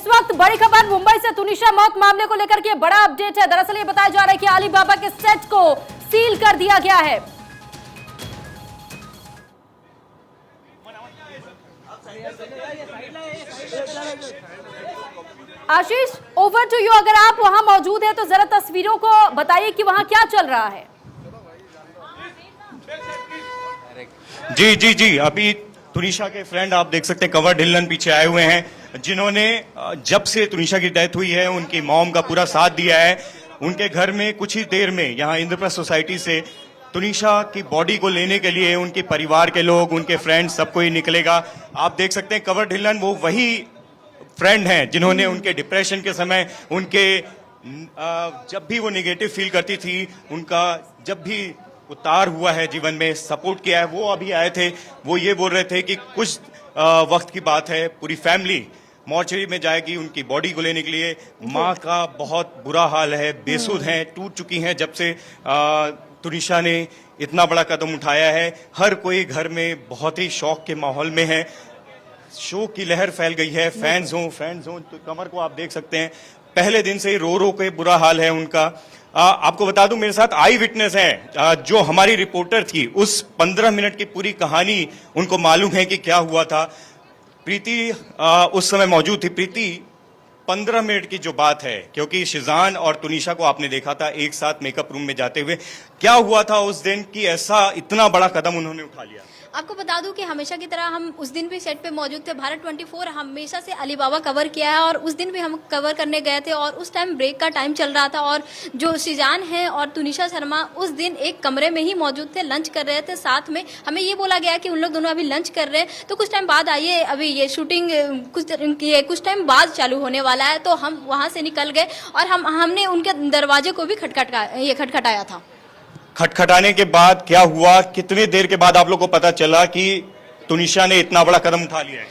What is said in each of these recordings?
इस वक्त बड़ी खबर मुंबई से तुनिशा मौत मामले को लेकर के बड़ा अपडेट है। दरअसल ये बताया जा रहा है कि अलीबाबा के सेट को सील कर दिया गया है। आशीष, ओवर टू यू। अगर आप वहां मौजूद हैं तो जरा तस्वीरों को बताइए कि वहां क्या चल रहा है। जी जी जी, अभी तुनिशा के फ्रेंड आप देख सकते हैं कवर ढिल्लन पीछे आए हुए हैं, जिन्होंने जब से तुनिशा की डेथ हुई है उनकी मॉम का पूरा साथ दिया है। उनके घर में कुछ ही देर में यहाँ इंद्रप्रस्थ सोसाइटी से तुनिशा की बॉडी को लेने के लिए उनके परिवार के लोग, उनके फ्रेंड्स, सबको ही निकलेगा। आप देख सकते हैं कवर ढिल्लन वो वही फ्रेंड हैं जिन्होंने उनके डिप्रेशन के समय, उनके जब भी वो निगेटिव फील करती थी, उनका जब भी उतार हुआ है जीवन में, सपोर्ट किया है। वो अभी आए थे, वो ये बोल रहे थे कि कुछ वक्त की बात है, पूरी फैमिली मॉर्चरी में जाएगी उनकी बॉडी को लेने के लिए। माँ का बहुत बुरा हाल है, बेसुध हैं, टूट चुकी हैं जब से तुनिशा ने इतना बड़ा कदम उठाया है। हर कोई घर में बहुत ही शौक के माहौल में है। शोक की लहर फैल गई है। फैंस हों तो कमर को आप देख सकते हैं, पहले दिन से ही रो रो के बुरा हाल है उनका। आपको बता दूं, मेरे साथ आई विटनेस है, जो हमारी रिपोर्टर थी। उस 15 मिनट की पूरी कहानी उनको मालूम है कि क्या हुआ था। प्रीति उस समय मौजूद थी। प्रीति, 15 मिनट की जो बात है, क्योंकि शिजान और तुनिशा को आपने देखा था एक साथ मेकअप रूम में जाते हुए, क्या हुआ था उस दिन कि ऐसा इतना बड़ा कदम उन्होंने उठा लिया? आपको बता दूं कि हमेशा की तरह हम उस दिन भी सेट पे मौजूद थे। भारत 24 हमेशा से अलीबाबा कवर किया है और उस दिन भी हम कवर करने गए थे और उस टाइम ब्रेक का टाइम चल रहा था और जो शिजान है और तुनिशा शर्मा उस दिन एक कमरे में ही मौजूद थे, लंच कर रहे थे साथ में। हमें ये बोला गया कि उन लोग दोनों अभी लंच कर रहे हैं, तो कुछ टाइम बाद आइए, अभी ये शूटिंग कुछ टाइम बाद चालू होने वाला है। तो हम वहां से निकल गए और हमने उनके दरवाजे को भी खटखटाया था। खटखटाने के बाद क्या हुआ? कितनी देर के बाद आप लोग को पता चला कि तुनिशा ने इतना बड़ा कदम उठा लिया है?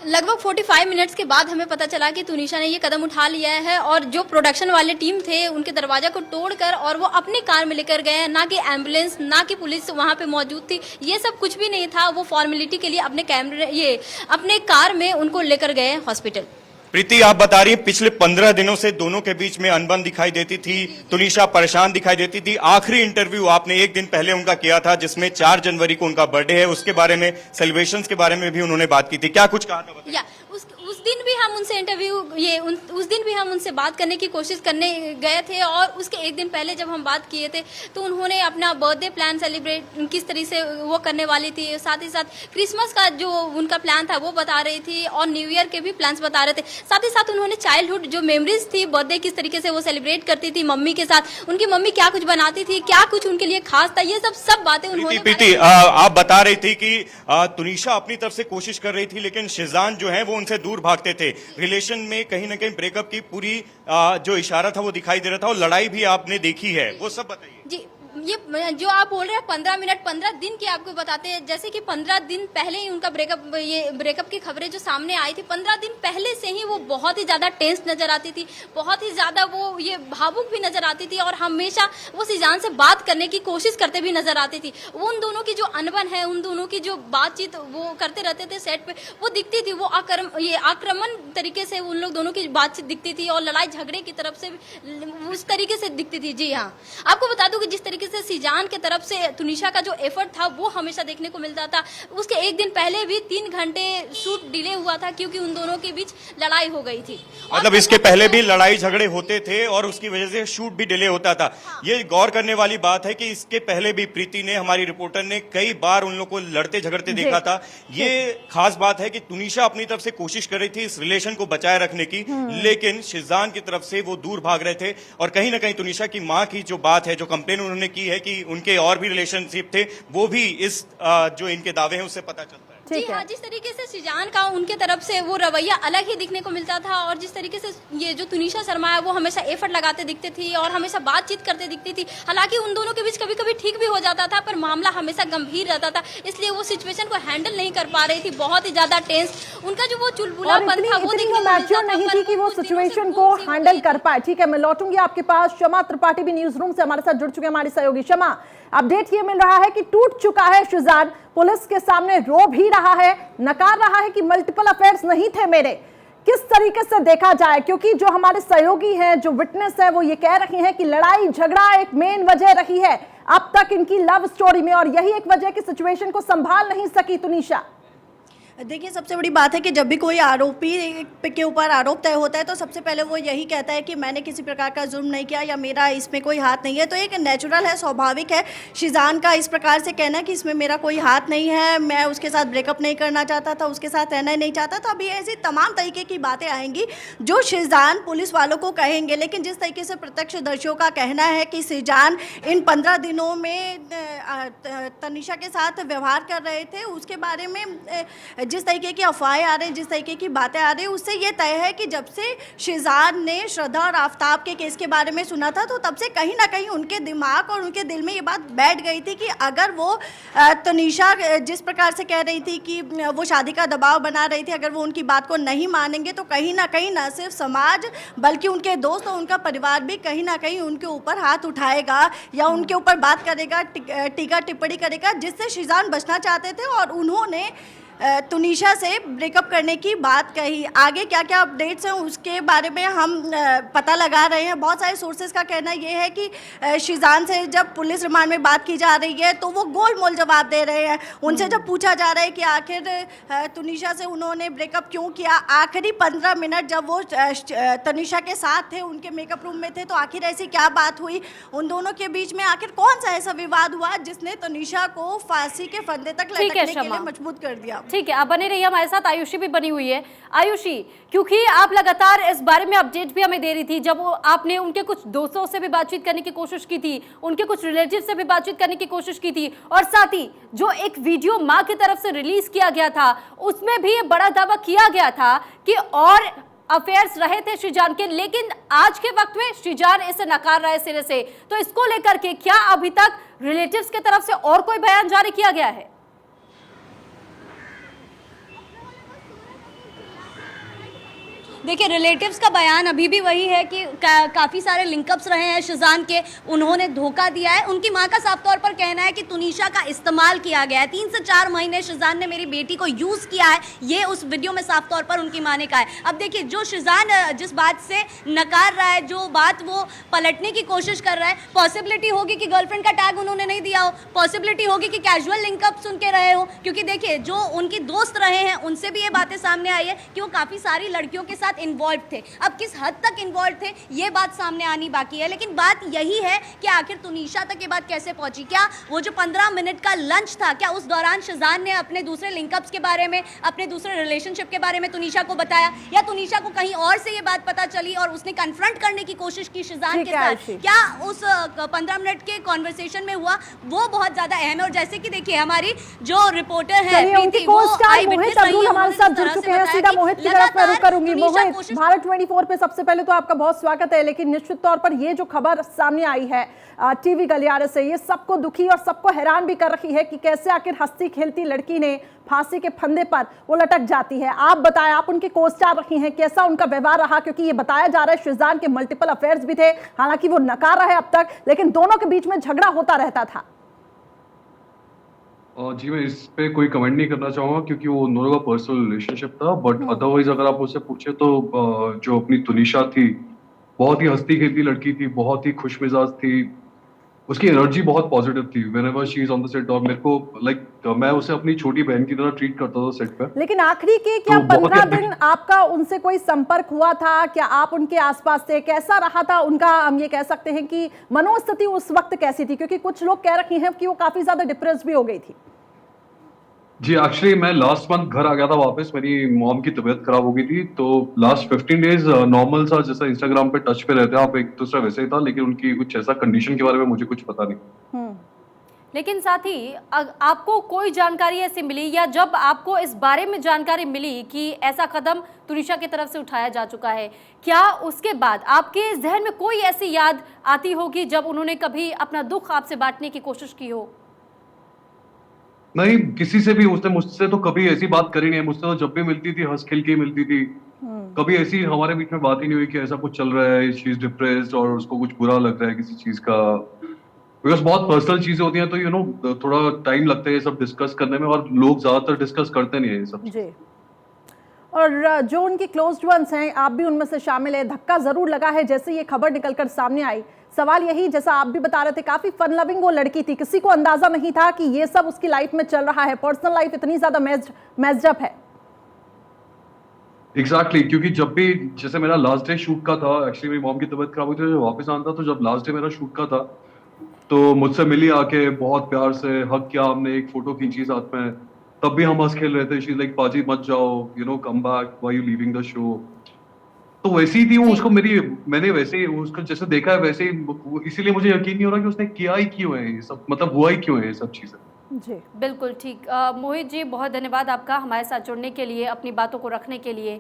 लगभग 45 मिनट्स के बाद हमें पता चला कि तुनिशा ने ये कदम उठा लिया है और जो प्रोडक्शन वाले टीम थे उनके दरवाजा को तोड़कर और वो अपनी कार में लेकर गए। ना कि एम्बुलेंस, ना कि पुलिस वहां पे मौजूद थी, ये सब कुछ भी नहीं था। वो फॉर्मेलिटी के लिए अपने कार में उनको लेकर गए हॉस्पिटल। प्रीति, आप बता रही हैं पिछले 15 दिनों से दोनों के बीच में अनबन दिखाई देती थी, तुनिशा परेशान दिखाई देती थी। आखिरी इंटरव्यू आपने एक दिन पहले उनका किया था, जिसमें 4 जनवरी को उनका बर्थडे है, उसके बारे में, सेलिब्रेशंस के बारे में भी उन्होंने बात की थी। क्या कुछ कहा था? उस दिन भी हम उनसे उस दिन भी हम उनसे बात करने की कोशिश करने गए थे और उसके एक दिन पहले जब हम बात किए थे तो उन्होंने अपना बर्थडे प्लान सेलिब्रेट किस तरह से वो करने वाली थी, साथ ही साथ क्रिसमस का जो उनका प्लान था वो बता रही थी और न्यू ईयर के भी प्लान्स बता रहे थे। साथ ही साथ उन्होंने चाइल्डहुड जो मेमोरीज थी, बर्थडे किस तरीके से वो सेलिब्रेट करती थी मम्मी के साथ, उनकी मम्मी क्या कुछ बनाती थी, क्या कुछ उनके लिए खास था, ये सब बातें उन्होंने। प्रीति, आप बता रही थी कि तुनिशा अपनी तरफ से कोशिश कर रही थी, लेकिन शिजान जो है वो उनसे दूर भागते थे। रिलेशन में कहीं ना कहीं ब्रेकअप की पूरी जो इशारा था वो दिखाई दे रहा था, और लड़ाई भी आपने देखी है, वो सब बताइए। जी, ये जो आप बोल रहे हैं 15 मिनट 15 दिन की आपको बताते हैं, जैसे कि 15 दिन पहले ही उनका ब्रेकअप की खबरें जो सामने आई थी, 15 दिन पहले से ही वो बहुत ही ज्यादा टेंस नजर आती थी, बहुत ही ज्यादा वो ये भावुक भी नजर आती थी और हमेशा वो शिजान से बात करने की कोशिश करते भी नजर आती थी। वो उन दोनों की जो अनबन है, उन दोनों की जो बातचीत वो करते रहते थे सेट पे, वो दिखती थी। वो आक्रमण तरीके से उन लोग दोनों की बातचीत दिखती थी और लड़ाई झगड़े की तरफ से उस तरीके से दिखती थी। जी हाँ, आपको बता दूं कि जिस तरीके से शिजान के तरफ से तुनिशा का जो एफर्ट था वो हमेशा देखने को मिलता था। उसके एक दिन पहले भी 3 घंटे शूट डिले हुआ था क्योंकि उन दोनों के बीच लड़ाई हो गई थी। मतलब इसके पहले भी लड़ाई झगड़े होते थे और उसकी वजह से शूट भी डिले होता था। हाँ। ये गौर करने वाली बात है कि इसके पहले भी प्रीति ने, हमारी रिपोर्टर ने, कई बार उन लोग को लड़ते झगड़ते देखा था। ये खास बात है कि तुनिशा अपनी तरफ से कोशिश कर रही थी इस रिलेशन को बचाए रखने की, लेकिन शिजान की तरफ से वो दूर भाग रहे थे। और कहीं ना कहीं तुनिशा की मां की जो बात है, जो कंप्लेन उन्होंने की है कि उनके और भी रिलेशनशिप थे, वो भी इस जो इनके दावे हैं उससे पता चलता है। जी हाँ, जिस तरीके से शिजान का उनके तरफ से वो रवैया अलग ही दिखने को मिलता था और जिस तरीके से ये जो तुनिशा शर्मा है वो हमेशा एफर्ट लगाते दिखते थी और हमेशा बातचीत करते दिखती थी। हालांकि उन दोनों के बीच कभी कभी ठीक भी हो जाता था, पर मामला हमेशा गंभीर रहता था, इसलिए वो सिचुएशन को हैंडल नहीं कर पा रही थी। बहुत ही ज्यादा टेंस उनका जो वो चुलबुलापन था वो नहीं थी कि वो सिचुएशन को हैंडल कर पाए। ठीक है, मैं लौटूंगी आपके पास। क्षमा त्रिपाठी भी न्यूज रूम से हमारे साथ जुड़ चुके हैं, हमारी सहयोगी। क्षमा, अपडेट ये मिल रहा है कि टूट चुका है शिजान, पुलिस के सामने रो भी रहा है, नकार रहा है कि मल्टीपल अफेयर्स नहीं थे मेरे। किस तरीके से देखा जाए, क्योंकि जो हमारे सहयोगी हैं, जो विटनेस है, वो ये कह रही हैं कि लड़ाई झगड़ा एक मेन वजह रही है अब तक इनकी लव स्टोरी में, और यही एक वजह की सिचुएशन को संभाल नहीं सकी तुनिशा। देखिए, सबसे बड़ी बात है कि जब भी कोई आरोपी के ऊपर आरोप तय होता है तो सबसे पहले वो यही कहता है कि मैंने किसी प्रकार का जुर्म नहीं किया या मेरा इसमें कोई हाथ नहीं है। तो एक नेचुरल है, स्वाभाविक है शीजान का इस प्रकार से कहना कि इसमें मेरा कोई हाथ नहीं है, मैं उसके साथ ब्रेकअप नहीं करना चाहता था, उसके साथ रहना ही नहीं चाहता था। अभी ऐसी तमाम तरीके की बातें आएंगी जो शीजान पुलिस वालों को कहेंगे, लेकिन जिस तरीके से प्रत्यक्षदर्शियों का कहना है कि शीजान इन 15 दिनों में तनिषा के साथ व्यवहार कर रहे थे, उसके बारे में जिस तरीके की अफवाहें आ रही हैं, जिस तरीके की बातें आ रही हैं, उससे ये तय है कि जब से शीजान ने श्रद्धा और आफ्ताब के केस के बारे में सुना था तो तब से कहीं ना कहीं उनके दिमाग और उनके दिल में ये बात बैठ गई थी कि अगर वो तनिषा जिस प्रकार से कह रही थी कि वो शादी का दबाव बना रही थी, अगर वो उनकी बात को नहीं मानेंगे तो कहीं ना सिर्फ समाज बल्कि उनके दोस्त और उनका परिवार भी कहीं ना कहीं उनके ऊपर हाथ उठाएगा या उनके ऊपर बात करेगा, टीका टिप्पणी करेगा, जिससे शीजान बचना चाहते थे और उन्होंने तुनिशा से ब्रेकअप करने की बात कही। आगे क्या क्या अपडेट्स हैं उसके बारे में हम पता लगा रहे हैं। बहुत सारे सोर्सेज का कहना यह है कि शीजान से जब पुलिस रिमांड में बात की जा रही है तो वो गोलमोल जवाब दे रहे हैं। उनसे जब पूछा जा रहा है कि आखिर तुनिशा से उन्होंने ब्रेकअप क्यों किया, आखिरी 15 मिनट जब वो तनिषा के साथ थे, उनके मेकअप रूम में थे, तो आखिर ऐसी क्या बात हुई उन दोनों के बीच में, आखिर कौन सा ऐसा विवाद हुआ जिसने तनिषा को फांसी के फंदे तक लटकने के लिए मजबूर कर दिया। ठीक है, आप बने रहिए हमारे साथ। आयुषी भी बनी हुई है। आयुषी, क्योंकि आप लगातार इस बारे में अपडेट भी हमें दे रही थी, जब आपने उनके कुछ दोस्तों से भी बातचीत करने की कोशिश की थी, उनके कुछ रिलेटिव से भी बातचीत करने की कोशिश की थी, और साथ ही जो एक वीडियो मां की तरफ से रिलीज किया गया था उसमें भी ये बड़ा दावा किया गया था कि और अफेयर्स रहे थे शीजान के, लेकिन आज के वक्त में शीजान इसे नकार रहा है सिरे से। तो इसको लेकर के क्या अभी तक रिलेटिव्स की तरफ से और कोई बयान जारी किया गया है? देखिए, रिलेटिव्स का बयान अभी भी वही है कि काफ़ी सारे लिंकअप्स रहे हैं शीजान के, उन्होंने धोखा दिया है। उनकी मां का साफ तौर पर कहना है कि तुनिशा का इस्तेमाल किया गया है, 3 से 4 महीने शीजान ने मेरी बेटी को यूज़ किया है, ये उस वीडियो में साफ तौर पर उनकी मां ने कहा है। अब देखिए, जो शीजान जिस बात से नकार रहा है, जो बात वो पलटने की कोशिश कर रहा है, पॉसिबिलिटी होगी कि गर्लफ्रेंड का टैग उन्होंने नहीं दिया हो, पॉसिबिलिटी होगी कि कैजुअल लिंकअप्स उनके रहे हो, क्योंकि देखिए जो उनकी दोस्त रहे हैं उनसे भी ये बातें सामने आई है कि वो काफ़ी सारी लड़कियों के साथ इन्वॉल्व थे। अब किस हद तक इन्वॉल्व थे ये बात सामने आनी बाकी है, लेकिन बात यही है कि आखिर तुनिशा तक ये बात कैसे पहुंची। क्या वो जो 15 मिनट का लंच था, क्या उस दौरान शीजान ने अपने दूसरे लिंकअप्स के बारे में, अपने दूसरे रिलेशनशिप के बारे में तुनिशा को बताया, या तुनिशा को कहीं और से ये बात पता चली और उसने कन्फ्रंट करने की कोशिश की शीजान के साथ? क्या उस 15 मिनट के कॉन्वर्सेशन में हुआ, वो बहुत ज्यादा अहम है। और जैसे कि देखिए, हमारी जो रिपोर्टर है मोहित हमारे साथ जुड़ चुके हैं, सीधा मोहित की तरफ मैं रुक करूंगी। मोहित, भारत 24 पे सबसे पहले तो आपका बहुत स्वागत है, लेकिन निश्चित तौर पर ये जो खबर सामने आई है टीवी गलियारे से, ये सबको दुखी और सबको हैरान भी कर रही है कि कैसे आखिर हंसती खेलती लड़की ने फांसी के फंदे पर वो लटक जाती है। आप बताएं, आप उनकी को स्टार रही हैं, कैसा उनका व्यवहार रहा, क्योंकि ये बताया जा रहा है शीजान के मल्टीपल अफेयर्स भी थे, हालांकि वो नकार रहा है अब तक, लेकिन दोनों के बीच में झगड़ा होता रहता था। जी, मैं इस पे कोई कमेंट नहीं करना चाहूँगा क्योंकि वो दोनों का पर्सनल रिलेशनशिप था, बट अदरवाइज अगर आप मुझसे पूछे तो जो अपनी तुनिशा थी, बहुत ही हंसती खेलती लड़की थी, बहुत ही खुश मिजाज थी, उसकी एनर्जी बहुत पॉजिटिव थी whenever she is on the set, और मेरे को मैं उसे अपनी छोटी बहन की तरह ट्रीट करता था सेट पे। लेकिन आखिरी के क्या 15 दिन आपका उनसे कोई संपर्क हुआ था? क्या आप उनके आसपास थे? कैसा रहा था उनका, हम ये कह सकते हैं कि मनोस्थिति उस वक्त कैसी थी, क्योंकि कुछ लोग कह रहे हैं कि वो काफी ज्यादा डिप्रेस भी हो गई थी। जी, एक्चुअली मैं लास्ट मंथ घर आ गया था वापस, मेरी मॉम की तबीयत खराब हो गई थी, तो लास्ट 15 डेज नॉर्मल सा, जैसा इंस्टाग्राम पे टच पे रहते हैं आप एक दूसरा, वैसे ही था, लेकिन उनकी कुछ ऐसा कंडीशन के बारे में मुझे कुछ पता नहीं। लेकिन साथ ही आपको कोई जानकारी ऐसी मिली, या जब आपको इस बारे में जानकारी मिली कि ऐसा कदम तुनिशा की तरफ से उठाया जा चुका है, क्या उसके बाद आपके जहन में कोई ऐसी याद आती होगी जब उन्होंने कभी अपना दुख आपसे बांटने की कोशिश की हो? नहीं, किसी से भी उसने मुझसे तो कभी ऐसी बात करी नहीं है। मुझसे तो जब भी मिलती थी हंस खेल के मिलती थी, कभी ऐसी हमारे बीच में बात ही नहीं हुई कि ऐसा कुछ चल रहा है, शी इज डिप्रेस्ड और उसको कुछ बुरा लग रहा है किसी चीज का, बिकॉज बहुत पर्सनल चीजें होती हैं, तो थोड़ा टाइम लगता है ये सब डिस्कस करने में, और लोग ज्यादातर डिस्कस करते नहीं है ये सब। जी, और जो उनके क्लोज्ड वंस हैं, आप भी उनमें से शामिल है, धक्का जरूर लगा है जैसे ये खबर निकलकर सामने आई। सवाल यही, जैसा आप भी बता रहे थे, काफी फन लविंग वो लड़की थी, किसी को अंदाजा नहीं था कि ये सब उसकी लाइफ में चल रहा है, पर्सनल लाइफ इतनी ज्यादा मैस्ड अप है। एग्जैक्टली क्योंकि जब भी जैसे मेरा लास्ट डे शूट का था, एक्चुअली मेरी मॉम की तबीयत खराब हुई थी, जब वापस आना था, तो जब लास्ट डे मेरा शूट का था तो मुझसे मिली आके, बहुत प्यार से हक किया हमने, एक फोटो खींची साथ में, तब भी हम हंस खेल रहे थे। शी लाइक पाजी मत जाओ, you know come back, why you leaving the show. तो वैसी ही थी वो, उसको मैंने वैसे ही उसको जैसे देखा है वैसे ही, इसीलिए मुझे यकीन नहीं हो रहा कि उसने किया ही क्यों है ये सब, मतलब हुआ ही क्यों है ये सब चीजें। जी बिल्कुल ठीक। मोहित जी, बहुत धन्यवाद आपका हमारे साथ जुड़ने के लिए, अपनी बातों को रखने के लिए।